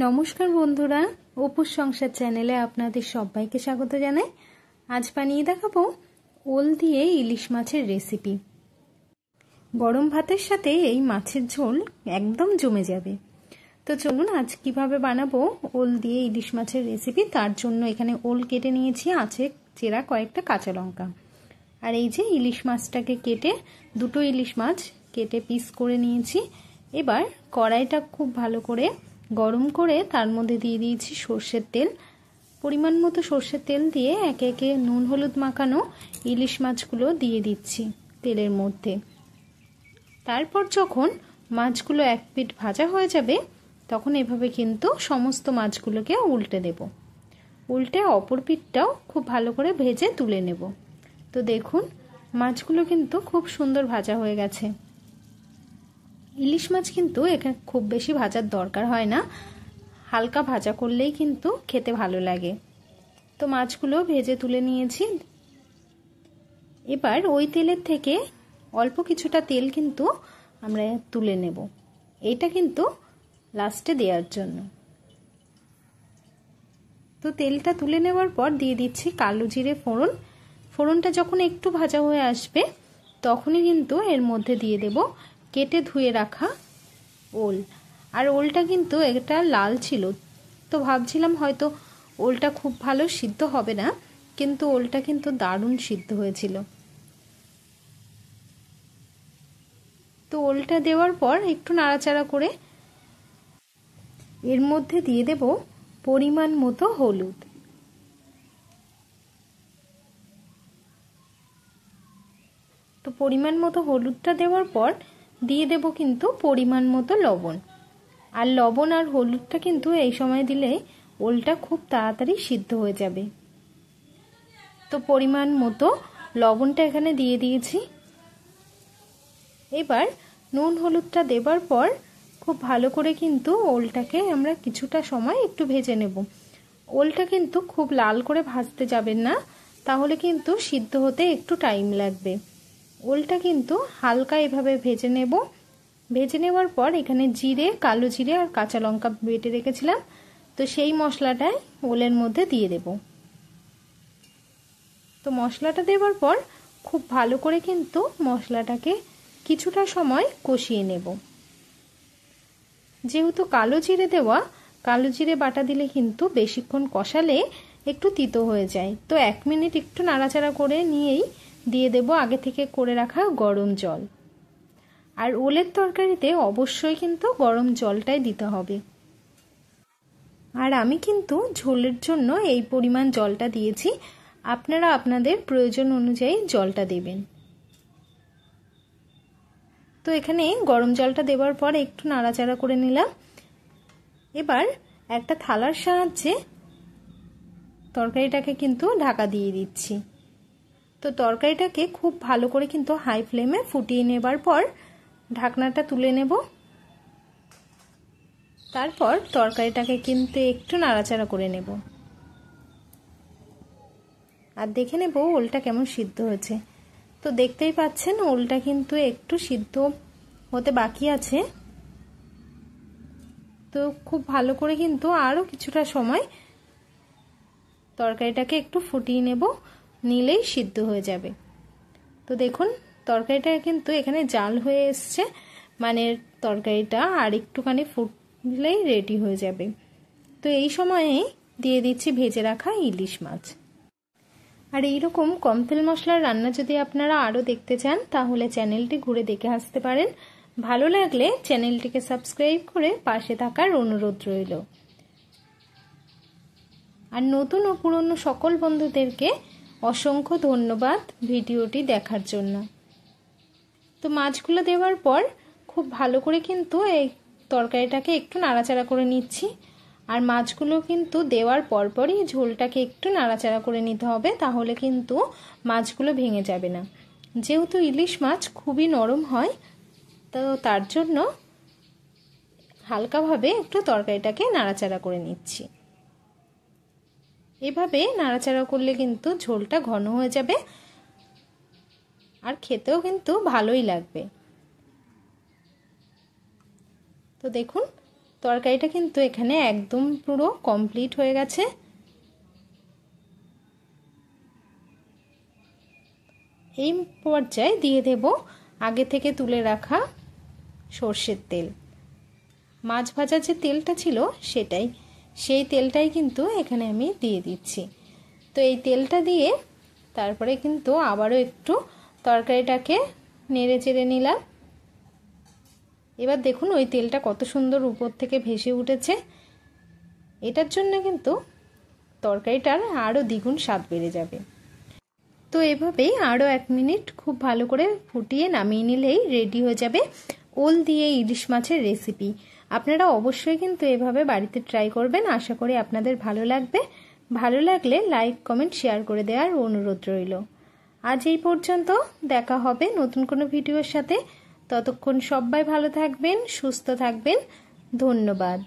নমস্কার বন্ধুরা, অপুর সংসার চ্যানেলে আপনাদের সবাইকে স্বাগত জানাই। আজ বানিয়ে দেখাবো ওল দিয়ে ইলিশ মাছের রেসিপি। গরম ভাতের সাথে এই মাছের ঝোল একদম জমে যাবে। তো চলুন আজ কিভাবে বানাবো ওল দিয়ে ইলিশ মাছের রেসিপি। তার জন্য এখানে ওল কেটে নিয়েছি, আছে চেরা কয়েকটা কাঁচা লঙ্কা। আর এই যে ইলিশ মাছটাকে কেটে, দুটো ইলিশ মাছ কেটে পিস করে নিয়েছি। এবার কড়াইটা খুব ভালো করে গরম করে তার মধ্যে দিয়ে দিয়েছি সর্ষের তেল। পরিমাণ মতো সর্ষের তেল দিয়ে একে একে নুন হলুদ মাখানো ইলিশ মাছগুলো দিয়ে দিচ্ছি তেলের মধ্যে। তারপর যখন মাছগুলো এক পিঠ ভাজা হয়ে যাবে তখন এভাবে কিন্তু সমস্ত মাছগুলোকে উল্টে দেব। উল্টে অপর পিঠটাও খুব ভালো করে ভেজে তুলে নেব। তো দেখুন মাছগুলো কিন্তু খুব সুন্দর ভাজা হয়ে গেছে। ইলিশ মাছ কিন্তু এখানে খুব বেশি ভাজার দরকার হয় না, হালকা ভাজা করলেই কিন্তু খেতে ভালো লাগে। তো মাছগুলো ভেজে তুলে নিয়েছি। এবার ওই তেলের থেকে অল্প কিছুটা তেল কিন্তু আমরা তুলে নেব, এইটা কিন্তু লাস্টে দেওয়ার জন্য। তো তেলটা তুলে নেওয়ার পর দিয়ে দিচ্ছি কালো জিরে ফোড়ন। ফোড়নটা যখন একটু ভাজা হয়ে আসবে তখনই কিন্তু এর মধ্যে দিয়ে দেব কেটে ধুয়ে রাখা ওল। আর ওলটা কিন্তু এটা লাল ছিল, তো ভাবছিলাম হয়তো ওলটা খুব ভালো সিদ্ধ হবে না, কিন্তু ওলটা কিন্তু দারুণ সিদ্ধ হয়েছিল। তো ওলটা দেওয়ার পর একটু নাড়াচাড়া করে এর মধ্যে দিয়ে দেব পরিমাণ মতো হলুদ। তো পরিমাণ মতো হলুদটা দেওয়ার পর দিয়ে দেব কিন্তু পরিমাণ মতো লবণ। আর লবণ আর হলুদটা কিন্তু এই সময় দিলে ওলটা খুব তাড়াতাড়ি সিদ্ধ হয়ে যাবে। তো পরিমাণ মতো লবণটা এখানে দিয়ে দিয়েছি। এবার নুন হলুদটা দেবার পর খুব ভালো করে কিন্তু ওলটাকে আমরা কিছুটা সময় একটু ভেজে নেব। ওলটা কিন্তু খুব লাল করে ভাজতে যাবেন না, তাহলে কিন্তু সিদ্ধ হতে একটু টাইম লাগবে। ওলটা কিন্তু হালকা এভাবে ভেজে নেব। ভেজে নেওয়ার পর এখানে জিরে, কালো জিরে আর কাঁচা লঙ্কা বেটে রেখেছিলাম, তো সেই মশলাটাই ওলের মধ্যে দিয়ে দেব। তো মশলাটা দেওয়ার পর খুব ভালো করে কিন্তু মশলাটাকে কিছুটা সময় কষিয়ে নেব। যেহেতু কালো জিরে দেওয়া, কালো জিরে বাটা দিলে কিন্তু বেশিক্ষণ কষালে একটু তিতো হয়ে যায়। তো 1 মিনিট একটু নাড়াচাড়া করে নিয়েই দিয়ে দেব আগে থেকে করে রাখা গরম জল। আর ওলের তরকারিতে অবশ্যই কিন্তু গরম জলটাই দিতে হবে। আর আমি কিন্তু ঝোলের জন্য এই পরিমাণ জলটা দিয়েছি, আপনারা আপনাদের প্রয়োজন অনুযায়ী জলটা দেবেন। তো এখানে গরম জলটা দেওয়ার পর একটু নাড়াচাড়া করে নিলাম। এবার একটা থালার সাহায্যে তরকারিটাকে কিন্তু ঢাকা দিয়ে দিচ্ছি। তো তরকারিটাকে খুব ভালো করে কিন্তু হাই ফ্লেমে ফুটিয়ে নেবার পর ঢাকনাটা তুলে নেব। তারপর তরকারিটাকে কিন্তু একটু নাড়াচাড়া করে নেব আর দেখে নেব ওলটা কেমন সিদ্ধ হয়েছে। তো দেখতেই পাচ্ছেন ওলটা কিন্তু একটু সিদ্ধ হতে বাকি আছে। তো খুব ভালো করে কিন্তু আরও কিছুটা সময় তরকারিটাকে একটু ফুটিয়ে নেব, নিলেই সিদ্ধ হয়ে যাবে। তো দেখুন তরকারিটা কিন্তু এখানে জাল হয়ে এসছে, মানে তরকারিটা আর একটুখানি ফুটলেই রেডি হয়ে যাবে। তো এই সময়ে দিয়ে দিচ্ছি ভেজে রাখা ইলিশ মাছ। আর এইরকম কম তেল মশলার রান্না যদি আপনারা আরও দেখতে চান তাহলে চ্যানেলটি ঘুরে দেখে আসতে পারেন। ভালো লাগলে চ্যানেলটিকে সাবস্ক্রাইব করে পাশে থাকার অনুরোধ রইল। আর নতুন ও পুরনো সকল বন্ধুদেরকে অসংখ্য ধন্যবাদ ভিডিওটি দেখার জন্য। তো মাছগুলো দেওয়ার পর খুব ভালো করে কিন্তু এই তরকারিটাকে একটু নাড়াচাড়া করে নিচ্ছি। আর মাছগুলো কিন্তু দেওয়ার পরপরই ঝোলটাকে একটু নাড়াচাড়া করে নিতে হবে, তাহলে কিন্তু মাছগুলো ভেঙে যাবে না। যেহেতু ইলিশ মাছ খুবই নরম হয়, তো তার জন্য হালকাভাবে একটু তরকারিটাকে নাড়াচাড়া করে নিচ্ছি। এভাবে নাড়াচাড়া করলে কিন্তু ঝোলটা ঘন হয়ে যাবে আর খেতেও কিন্তু ভালোই লাগবে। তো দেখুন তরকারিটা কিন্তু এখানে একদম পুরো কমপ্লিট হয়ে গেছে। এই পর্যায়ে দিয়ে দেব আগে থেকে তুলে রাখা সর্ষের তেল। মাছ ভাজার যে তেলটা ছিল সেই তেলটাই কিন্তু এখানে আমি দিয়ে দিচ্ছি। তো এই তেলটা দিয়ে তারপরে কিন্তু আবারও একটু তরকারিটাকে নেড়ে চেড়ে নিলাম। এবার দেখুন ওই তেলটা কত সুন্দর উপর থেকে ভেসে উঠেছে। এটার জন্য কিন্তু তরকারিটার আরও দ্বিগুণ স্বাদ বেড়ে যাবে। তো এভাবেই আরও 1 মিনিট খুব ভালো করে ফুটিয়ে নামিয়ে নিলেই রেডি হয়ে যাবে ওল দিয়ে ইলিশ মাছের রেসিপি। আপনারা অবশ্যই কিন্তু এভাবে বাড়িতে ট্রাই করবেন। আশা করি আপনাদের ভালো লাগবে। ভালো লাগলে লাইক, কমেন্ট, শেয়ার করে দেওয়ার অনুরোধ রইল। আজ এই পর্যন্ত, দেখা হবে নতুন কোনো ভিডিওর সাথে। ততক্ষণ সবাই ভালো থাকবেন, সুস্থ থাকবেন। ধন্যবাদ।